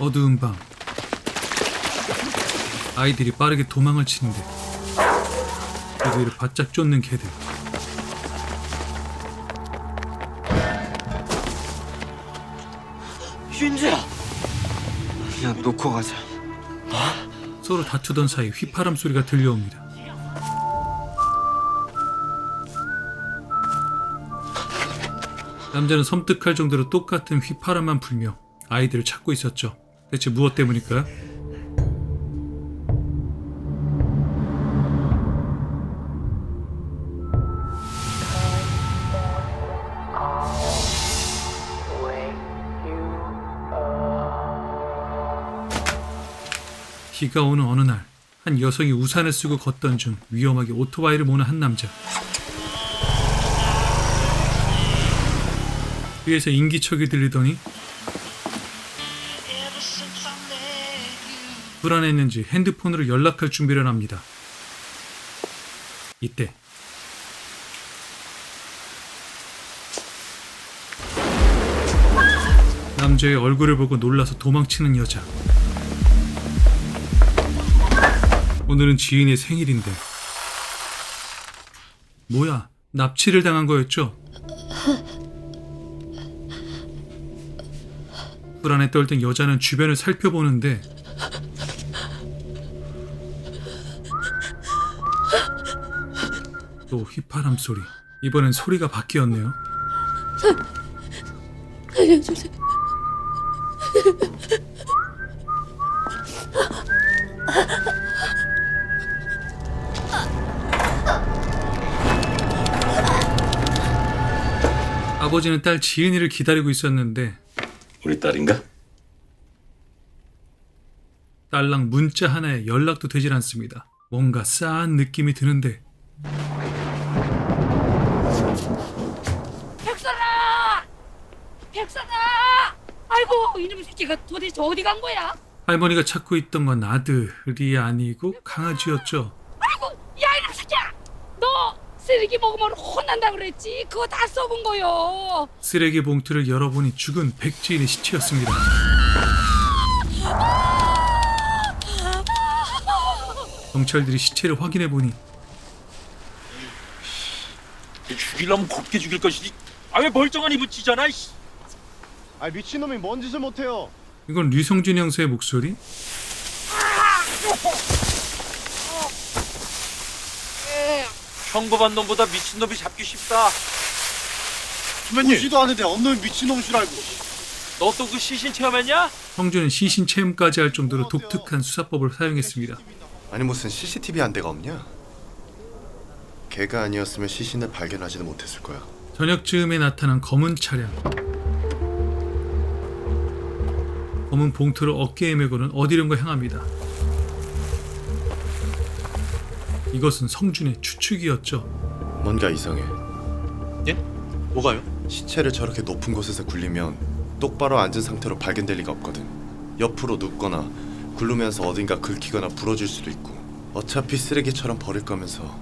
어두운 밤, 아이들이 빠르게 도망을 치는데 그 뒤를 바짝 쫓는 개들. 윤주야, 그냥 놓고 가자. 서로 다투던 사이 휘파람 소리가 들려옵니다. 남자는 섬뜩할 정도로 똑같은 휘파람만 불며 아이들을 찾고 있었죠. 대체 무엇 때문일까요? 비가 오는 어느 날, 한 여성이 우산을 쓰고 걷던 중 위험하게 오토바이를 모는 한 남자. 뒤에서 인기척이 들리더니 불안했는지 핸드폰으로 연락할 준비를 합니다. 이때 남자의 얼굴을 보고 놀라서 도망치는 여자. 오늘은 지인의 생일인데 뭐야, 납치를 당한 거였죠? 불안에 떨던 여자는 주변을 살펴보는데 또 휘파람 소리. 이번엔 소리가 바뀌었네요. 살려주세요. 아버지는 딸 지은이를 기다리고 있었는데 우리 딸인가? 딸랑 문자 하나에 연락도 되질 않습니다. 뭔가 싸한 느낌이 드는데 백설아! 백설아! 아이고, 이놈의 새끼가 도대체 어디 간 거야? 할머니가 찾고 있던 건 아들이 아니고 강아지였죠. 아이고, 야, 이놈의 새끼야! 너 쓰레기 먹으면 혼난다 그랬지? 그거 다 써본 거요. 쓰레기 봉투를 열어보니 죽은 백지인의 시체였습니다. 경찰들이 시체를 확인해보니 죽이려면 곱게 죽일 것이지. 아, 왜 멀쩡한 입을 찌잖아. 아, 미친놈이 뭔 짓을 못해요. 이건 류성준 형사의 목소리? 평범한 놈보다 미친 놈이 잡기 쉽다. 보지도 않은데 없는 미친놈인 줄 알고. 너 또 그 시신 체험했냐? 성준은 시신 체험까지 할 정도로 독특한 수사법을 사용했습니다. 아니 무슨 CCTV 한 대가 없냐? 걔가 아니었으면 시신을 발견하지도 못했을 거야. 저녁 즈음에 나타난 검은 차량. 검은 봉투를 어깨에 메고는 어디론가 향합니다. 이것은 성준의 추측이었죠. 뭔가 이상해. 예? 뭐가요? 시체를 저렇게 높은 곳에서 굴리면 똑바로 앉은 상태로 발견될 리가 없거든. 옆으로 눕거나 굴르면서 어딘가 긁히거나 부러질 수도 있고. 어차피 쓰레기처럼 버릴 거면서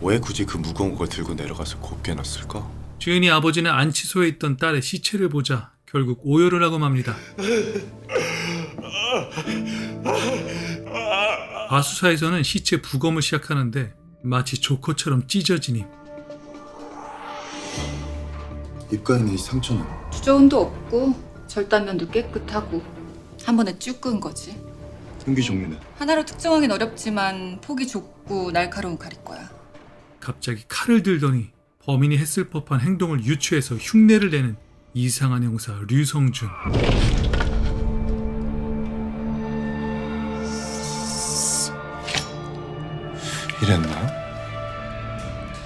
왜 굳이 그 무거운 걸 들고 내려가서 곱게 놨을까? 주인이 아버지는 안치소에 있던 딸의 시체를 보자 결국 오열을 하고 맙니다. 과수사에서는 시체 부검을 시작하는데 마치 조커처럼 찢어지니 입가에 있는 이 상처는 주저운도 없고 절단면도 깨끗하고 한 번에 쭉 그은 거지. 흉기 종류는? 하나로 특정하긴 어렵지만 폭이 좁고 날카로운 칼일 거야. 갑자기 칼을 들더니 범인이 했을 법한 행동을 유추해서 흉내를 내는 이상한 형사 류성준. 이랬나?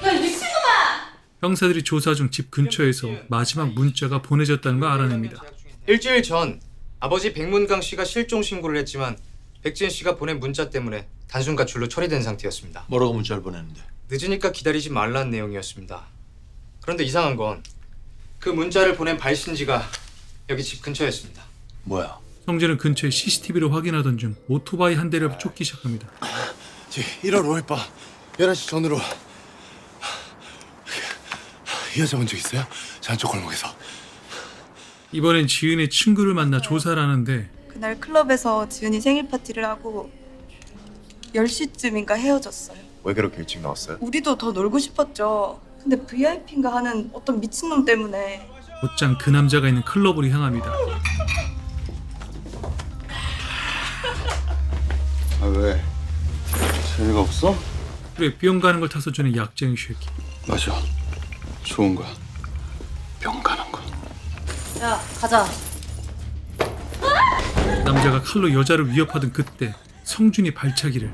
야, 이 미친놈아! 형사들이 조사 중 집 근처에서 마지막 문자가 보내졌다는 걸 알아냅니다. 일주일 전 아버지 백문강 씨가 실종 신고를 했지만 백진 씨가 보낸 문자 때문에 단순 가출로 처리된 상태였습니다. 뭐라고 문자를 보냈는데? 늦으니까 기다리지 말라는 내용이었습니다. 그런데 이상한 건 그 문자를 보낸 발신지가 여기 집 근처였습니다. 뭐야? 성준은 근처에 CCTV를 확인하던 중 오토바이 한 대를 쫓기 시작합니다. 1월 5일 밤 11시 전으로 이 여자 본 적 있어요? 저 안쪽 골목에서. 이번엔 지은의 친구를 만나 조사를 하는데 그날 클럽에서 지은이 생일 파티를 하고 10시쯤인가 헤어졌어요. 왜 그렇게 일찍 나왔어요? 우리도 더 놀고 싶었죠. 근데 VIP인가 하는 어떤 미친놈 때문에. 곧장 그 남자가 있는 클럽으로 향합니다. 아 왜? 재미가 없어? 그래 뿅 가는 걸 타서 주는 약쟁이 쉐키. 맞아. 좋은 거야. 병 가는 거. 야, 가자. 남자가 칼로 여자를 위협하던 그때 성준이 발차기를.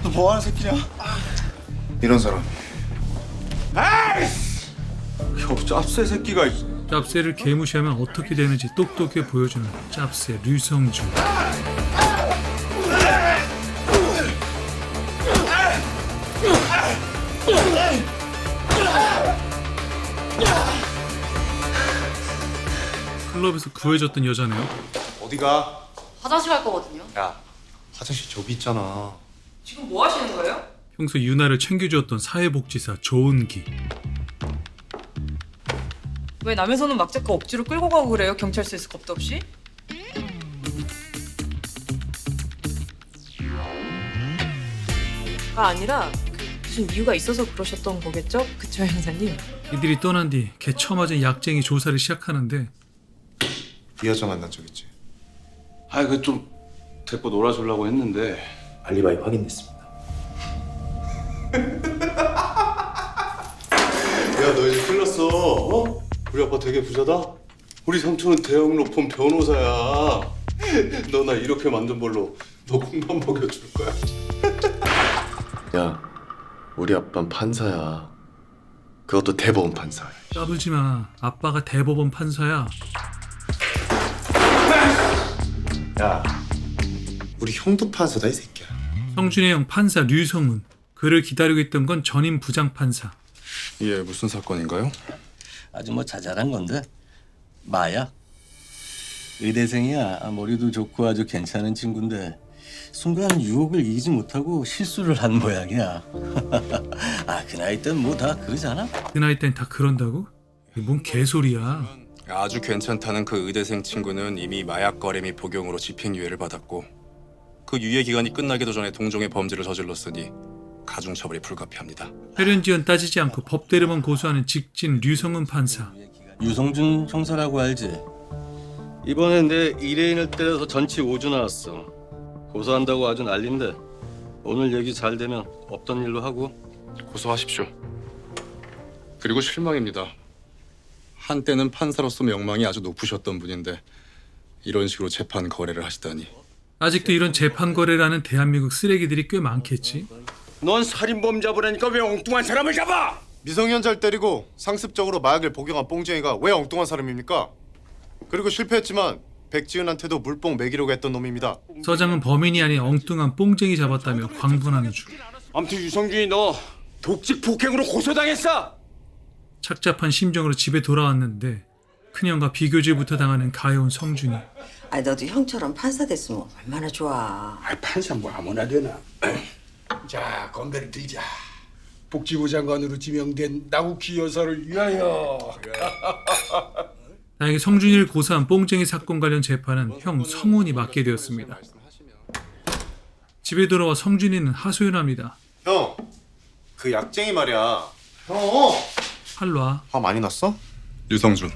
너 뭐하는 새끼냐? 이런 사람 혀 짭새 새끼가. 짭새를 개무시하면 어떻게 되는지 똑똑히 보여주는 짭새 류성준. 클럽에서 구해줬던 여자네요. 어디가? 화장실 갈 거거든요. 야 화장실 저기 있잖아. 지금 뭐 하시는 거예요? 평소 유나를 챙겨주었던 사회복지사 조은기. 왜 남의 손은 막 잡고 억지로 끌고 가고 그래요? 경찰서에서 겁도 없이? 가 아니라 무슨 이유가 있어서 그러셨던 거겠죠? 그쵸, 형사님? 이들이 떠난 뒤 개 처맞은 약쟁이 조사를 시작하는데 이 여자 만난 적 있지? 아 그 좀 데리고 놀아주려고 했는데. 알리바이 확인됐습니다. 야 너 이제 큰일 났어. 어? 우리 아빠 되게 부자다? 우리 삼촌은 대형 로펌 변호사야. 너 나 이렇게 만든 벌로 너 공만 먹여줄 거야. 야 우리 아빠는 판사야. 그것도 대법원 판사야. 까불지마. 아빠가 대법원 판사야. 야 우리 형도 판사다 이 새끼야. 성준의 형 판사 류성훈. 그를 기다리고 있던 건 전임 부장판사. 예, 무슨 사건인가요? 아주 뭐 자잘한 건데 마야 의대생이야. 머리도 좋고 아주 괜찮은 친구인데 순간 유혹을 이기지 못하고 실수를 한 모양이야. 아, 그 나이 땐 뭐 다 그러잖아. 그 나이 땐 다 그런다고? 이게 뭔 개소리야. 아주 괜찮다는 그 의대생 친구는 이미 마약 거래 및 복용으로 집행유예를 받았고 그 유예 기간이 끝나기도 전에 동종의 범죄를 저질렀으니 가중처벌이 불가피합니다. 회련지연 따지지 않고 법대로만 고소하는 직진 류성훈 판사. 유성준 형사라고 알지? 이번에 내 일회인을 때려서 전치 5주 나왔어. 고소한다고 아주 난린데 오늘 얘기 잘 되면 없던 일로 하고. 고소하십시오. 그리고 실망입니다. 한때는 판사로서 명망이 아주 높으셨던 분인데 이런 식으로 재판 거래를 하시다니. 아직도 이런 재판 거래라는 대한민국 쓰레기들이 꽤 많겠지. 넌 살인범 잡으라니까 왜 엉뚱한 사람을 잡아? 미성년자를 때리고 상습적으로 마약을 복용한 뽕쟁이가 왜 엉뚱한 사람입니까? 그리고 실패했지만 백지은한테도 물뽕 먹이려고 했던 놈입니다. 서장은 범인이 아닌 엉뚱한 뽕쟁이 잡았다며 광분하는 중. 아무튼 유성준이 너 독직 폭행으로 고소당했어. 착잡한 심정으로 집에 돌아왔는데 큰형과 비교질부터 당하는 가여운 성준이. 아, 너도 형처럼 판사 됐으면 얼마나 좋아. 아, 판사 뭐 아무나 되나. 자, 건배를 들자. 복지부 장관으로 지명된 나우키 여사를 위하여. 다행히 성준이를 고소한 뽕쟁이 사건 관련 재판은 형 성훈이 맡게 되었습니다. 집에 돌아와 성준이는 하소연합니다. 형, 그 약쟁이 말이야. 형! 할로아. 화 많이 났어? 유성준,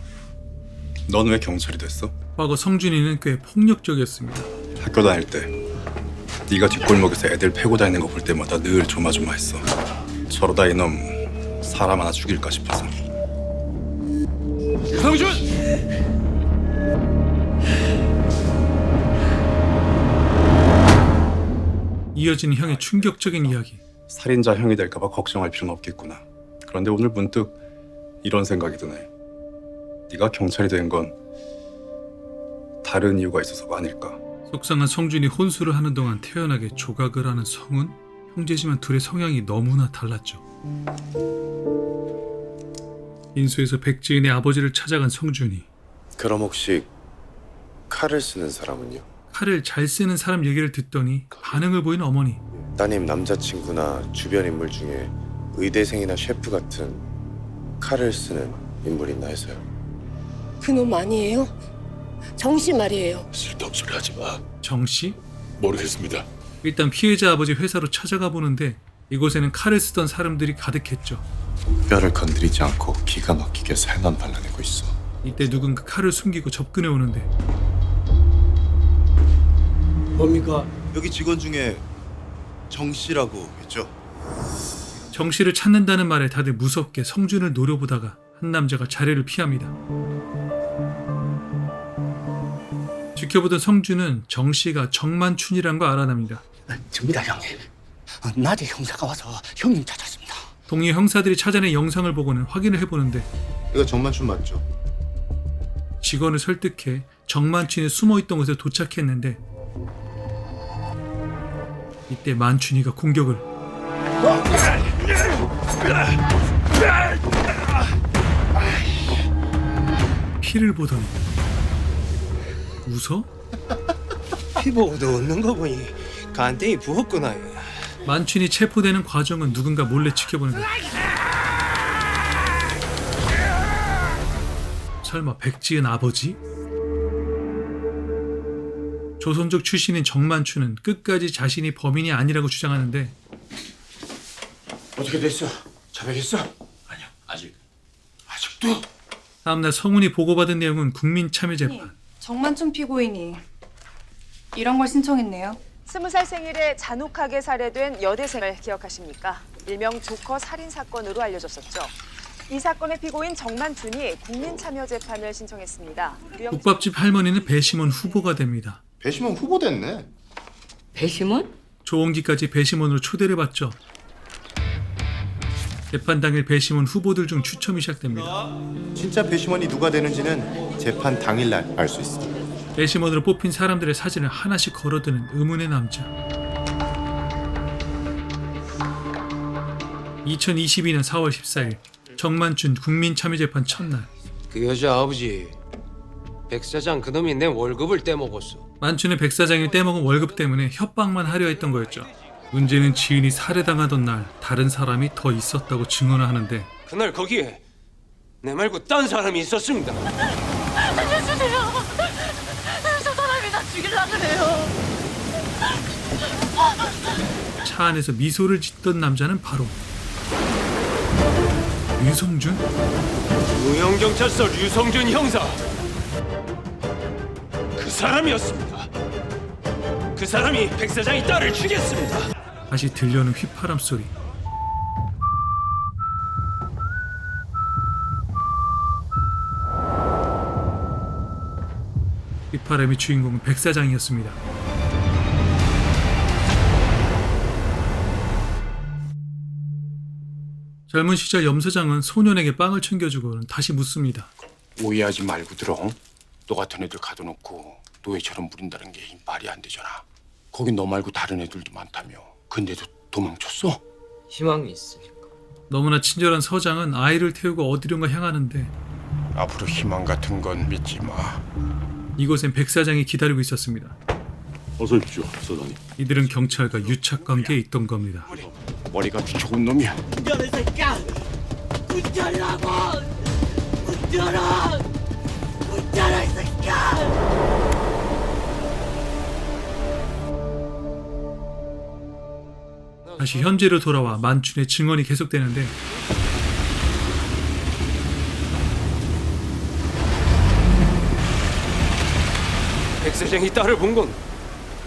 넌 왜 경찰이 됐어? 과거 성준이는 꽤 폭력적이었습니다. 학교 다닐 때 네가 뒷골목에서 애들 패고 다니는 거 볼 때마다 늘 조마조마했어. 저러다 이놈 사람 하나 죽일까 싶어서. 유성준! 이어지는 형의 충격적인 이야기. 살인자 형이 될까 봐 걱정할 필요는 없겠구나. 그런데 오늘 문득 이런 생각이 드네. 네가 경찰이 된 건 다른 이유가 있어서가 아닐까. 속상한 성준이 혼수를 하는 동안 태연하게 조각을 하는 성훈. 형제지만 둘의 성향이 너무나 달랐죠. 인수에서 백지은의 아버지를 찾아간 성준이. 그럼 혹시 칼을 쓰는 사람은요? 칼을 잘 쓰는 사람 얘기를 듣더니 반응을 보이는 어머니. 따님 남자친구나 주변 인물 중에 의대생이나 셰프 같은 칼을 쓰는 인물이 있나 해서요. 그놈 아니에요? 정씨 말이에요. 쓸데없는 소리 하지 마. 정 씨? 모르겠습니다. 일단 피해자 아버지 회사로 찾아가 보는데 이곳에는 칼을 쓰던 사람들이 가득했죠. 뼈를 건드리지 않고 기가 막히게 살만 발라내고 있어. 이때 누군가 칼을 숨기고 접근해 오는데 뭡니까? 여기 직원 중에 정 씨라고 있죠? 정 씨를 찾는다는 말에 다들 무섭게 성준을 노려보다가 한 남자가 자리를 피합니다. 지켜보던 성준은 정 씨가 정만춘이란 거 알아납니다. 접니다, 형님. 낮에 형사가 와서 형님 찾았습니다. 동료 형사들이 찾아낸 영상을 보고는 확인을 해보는데 이거 정만춘 맞죠? 직원을 설득해 정만춘이 숨어있던 곳에 도착했는데 이때 만춘이가 공격을 피를 보더니 웃어? 피보고도 없는 거 보니 간땡이 부었구나. 만춘이 체포되는 과정은 누군가 몰래 지켜보는데 설마 백지은 아버지? 조선족 출신인 정만춘은 끝까지 자신이 범인이 아니라고 주장하는데 어떻게 됐어? 자백했어? 아니요, 아직도. 다음날 성운이 보고받은 내용은 국민참여재판. 정만춘 피고인이 이런 걸 신청했네요. 20살 생일에 잔혹하게 살해된 여대생을 기억하십니까? 일명 조커 살인 사건으로 알려졌었죠. 이 사건의 피고인 정만춘이 국민참여재판을 신청했습니다. 국밥집 할머니는 배심원 후보가 됩니다. 배심원 후보 됐네. 배심원? 조홍기까지 배심원으로 초대를 받죠. 재판 당일 배심원 후보들 중 추첨이 시작됩니다. 진짜 배심원이 누가 되는지는 재판 당일날 알 수 있어. 배심원으로 뽑힌 사람들의 사진을 하나씩 걸어두는 의문의 남자. 2022년 4월 14일 정만춘 국민참여재판 첫날. 그 여자 아버지 백 사장 그놈이 내 월급을 떼먹었어. 만춘은 백 사장이 떼먹은 월급 때문에 협박만 하려 했던 거였죠. 문제는 지은이 살해당하던 날 다른 사람이 더 있었다고 증언을 하는데 그날 거기에 내 말고 딴 사람이 있었습니다. 알려주세요. 저 사람이 나 죽이려고 그래요. 차 안에서 미소를 짓던 남자는 바로 류성준? 무형경찰서 류성준 형사. 그 사람이었습니다. 그 사람이 백 사장의 딸을 죽였습니다. 다시 들려오는 휘파람 소리. 휘파람의 주인공은 백 사장이었습니다. 젊은 시절 염 사장은 소년에게 빵을 챙겨주고는 다시 묻습니다. 오해하지 말고 들어. 너 같은 애들 가둬놓고 노예처럼 부린다는 게 말이 안 되잖아. 거긴 너 말고 다른 애들도 많다며. 근데도 도망쳤어? 희망이 있으니까. 너무나 친절한 서장은 아이를 태우고 어디론가 향하는데 앞으로 희망 같은 건 믿지 마. 이곳엔 백 사장이 기다리고 있었습니다. 어서 오십시오, 서장님. 이들은 경찰과 유착 관계에 있던 겁니다. 머리가 좋은 놈이야. 문 열어, 이 새끼야. 문 열라고. 문 열어. 문 열어, 이 새끼야. 다시 현재로 돌아와 만춘의 증언이 계속되는데 백 사장이 딸을 본 건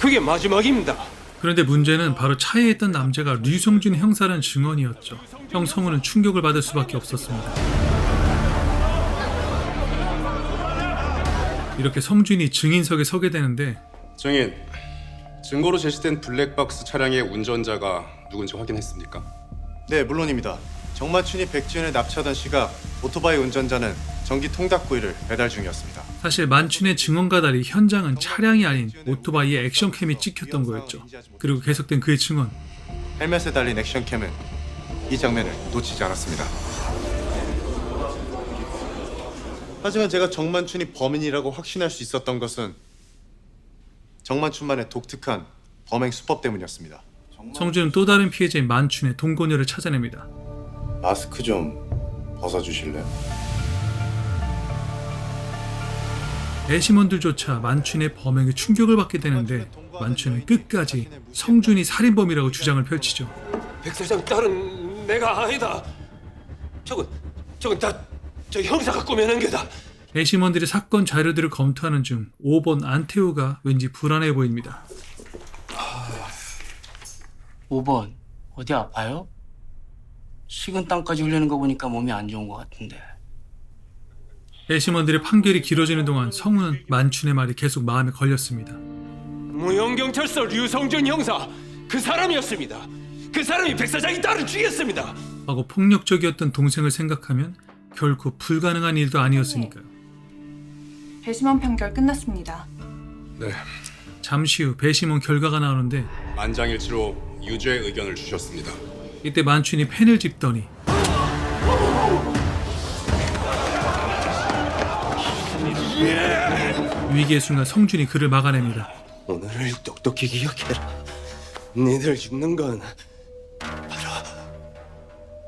그게 마지막입니다. 그런데 문제는 바로 차에 있던 남자가 류성준 형사라는 증언이었죠. 형 성우는 충격을 받을 수밖에 없었습니다. 이렇게 성준이 증인석에 서게 되는데 증인, 증거로 제시된 블랙박스 차량의 운전자가 누군지 확인했습니까? 네, 물론입니다. 정만춘이 백지은을 납치하던 시각 오토바이 운전자는 전기 통닭구이를 배달 중이었습니다. 사실 만춘의 증언과 달리 현장은 차량이 아닌 오토바이의 액션캠이 찍혔던 거였죠. 그리고 계속된 그의 증언. 헬멧에 달린 액션캠은 이 장면을 놓치지 않았습니다. 하지만 제가 정만춘이 범인이라고 확신할 수 있었던 것은 정만춘만의 독특한 범행 수법 때문이었습니다. 성준은 또 다른 피해자인 만춘의 동거녀를 찾아냅니다. 마스크 좀 벗어주실래요? 배심원들조차 만춘의 범행에 충격을 받게 되는데 만춘은 끝까지 성준이 살인범이라고 주장을 펼치죠. 백 사장 딸은 내가 아니다. 저건 다 저 형사가 꾸며낸 게다. 배심원들이 사건 자료들을 검토하는 중 5번 안태우가 왠지 불안해 보입니다. 5번 어디 아파요? 식은 땀까지 흘리는 거 보니까 몸이 안 좋은 것 같은데. 배심원들의 판결이 길어지는 동안 성우는 만춘의 말이 계속 마음에 걸렸습니다. 무용경찰서 류성준 형사 그 사람이었습니다. 그 사람이 백 사장이 딸을 죽였습니다. 하고 폭력적이었던 동생을 생각하면 결코 불가능한 일도 아니었으니까요. 배심원 판결 끝났습니다. 네. 잠시 후 배심원 결과가 나오는데 만장일치로 유죄 의견을 주셨습니다. 이때 만춘이 펜을 짚더니 위기의 순간 성준이 그를 막아냅니다. 오늘을 똑똑히 기억해라. 니들 죽는 건 바로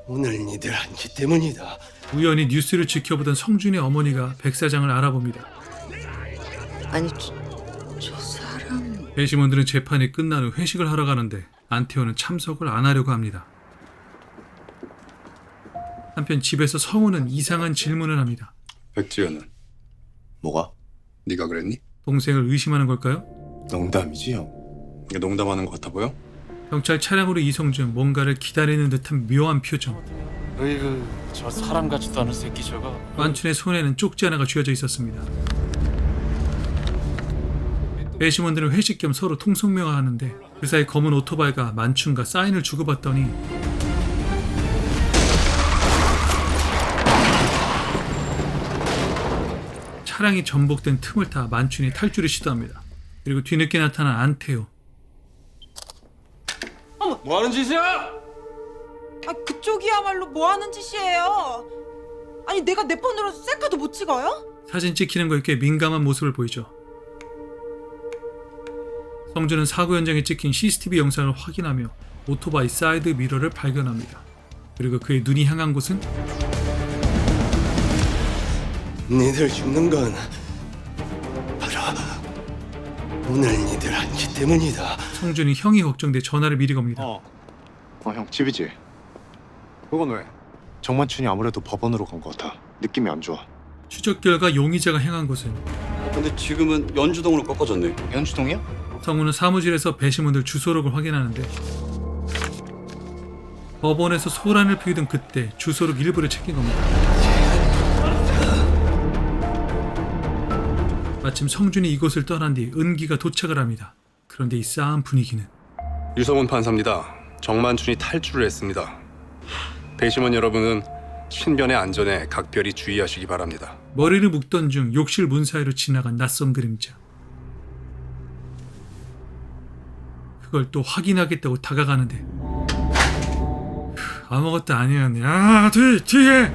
오늘 니들 한지 때문이다. 우연히 뉴스를 지켜보던 성준의 어머니가 백 사장을 알아봅니다. 아니 저 사람 배심원들은 재판이 끝난 후 회식을 하러 가는데 안태호는 참석을 안 하려고 합니다. 한편 집에서 성우는 이상한 질문을 합니다. 백지현은 뭐가? 네가 그랬니? 동생을 의심하는 걸까요? 농담이지 형. 이게 농담하는 것 같아 보여? 경찰 차량으로 이송 중 뭔가를 기다리는 듯한 묘한 표정. 으이그 저 사람 같지도 않은 새끼 저거. 만춘의 손에는 쪽지 하나가 쥐어져 있었습니다. 배심원들은 회식 겸 서로 통성명하는데 그 사이 검은 오토바이가 만춘과 사인을 주고받더니 차량이 전복된 틈을 타 만춘이 탈출을 시도합니다. 그리고 뒤늦게 나타난 안태호. 뭐하는 짓이야? 아 그쪽이야말로 뭐 하는 짓이에요? 아니 내가 내 폰으로 셀카도 못 찍어요? 사진 찍히는 거에 꽤 민감한 모습을 보이죠. 성준은 사고 현장에 찍힌 CCTV 영상을 확인하며 오토바이 사이드 미러를 발견합니다. 그리고 그의 눈이 향한 곳은 니들 죽는 건 바로 오늘 니들 한지 때문이다. 성준이 형이 걱정돼 전화를 미리 겁니다. 형 집이지? 그건 왜? 정만춘이 아무래도 법원으로 간 것 같아. 느낌이 안 좋아. 추적 결과 용의자가 향한 곳은 근데 지금은 연주동으로 꺾어졌네. 연주동이요? 성우는 사무실에서 배심원들 주소록을 확인하는데 법원에서 소란을 피우던 그때 주소록 일부를 챙긴 겁니다. 마침 성준이 이곳을 떠난 뒤 은기가 도착을 합니다. 그런데 이 싸한 분위기는 유성훈 판사입니다. 정만춘이 탈출을 했습니다. 배심원 여러분은 신변의 안전에 각별히 주의하시기 바랍니다. 머리를 묶던 중 욕실 문 사이로 지나간 낯선 그림자. 그걸 또 확인하겠다고 다가가는데 아무것도 아니었네. 아, 뒤에!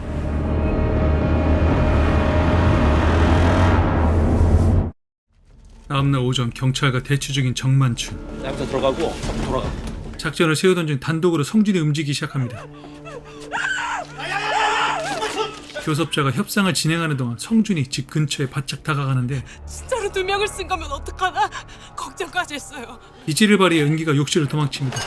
다음날 오전 경찰과 대치 중인 정만춘. 나부터 들어가고 돌아가. 작전을 세우던 중 단독으로 성준이 움직이기 시작합니다. 교섭자가 협상을 진행하는 동안 성준이 집 근처에 바짝 다가가는데 진짜로 2명을 쓴 거면 어떡하나 걱정까지 했어요. 이지를 발휘해 은기가 욕실을 도망칩니다.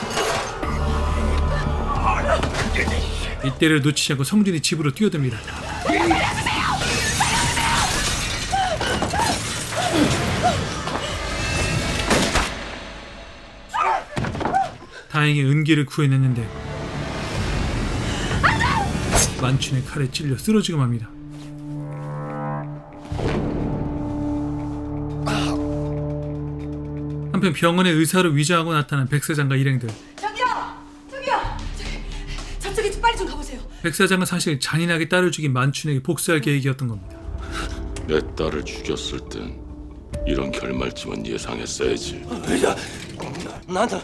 이때를 놓치지 않고 성준이 집으로 뛰어듭니다. 다행히 은기를 구해냈는데 만춘의 칼에 찔려 쓰러지고 맙니다. 한편 병원에 의사로 위장하고 나타난 백 사장과 일행들. 저기요! 저쪽에 좀 빨리 좀 가보세요. 백 사장은 사실 잔인하게 딸을 죽인 만춘에게 복수할 계획이었던 겁니다. 내 딸을 죽였을 땐 이런 결말쯤은 예상했어야지. 나는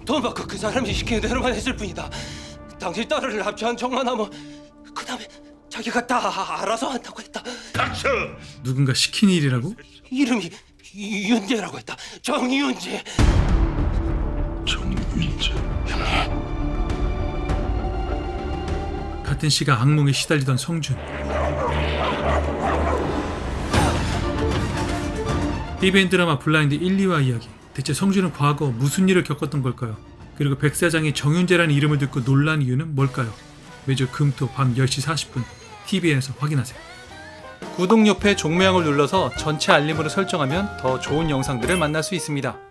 돈 받고 그 사람이 시키는 대로만 했을 뿐이다. 당신 딸을 납치한 정만하면 그 다음에 자기가 다 알아서 한다고 했다. 닥쳐! 누군가 시킨 일이라고? 이름이 윤재라고 했다. 정윤재. 정윤재. 같은 시각 악몽에 시달리던 성준. TVN 드라마 블라인드 1, 2화 이야기. 대체 성준은 과거 무슨 일을 겪었던 걸까요? 그리고 백 사장이 정윤재라는 이름을 듣고 놀란 이유는 뭘까요? 매주 금토 밤 10시 40분 TVN에서 확인하세요. 구독 옆에 종모양을 눌러서 전체 알림으로 설정하면 더 좋은 영상들을 만날 수 있습니다.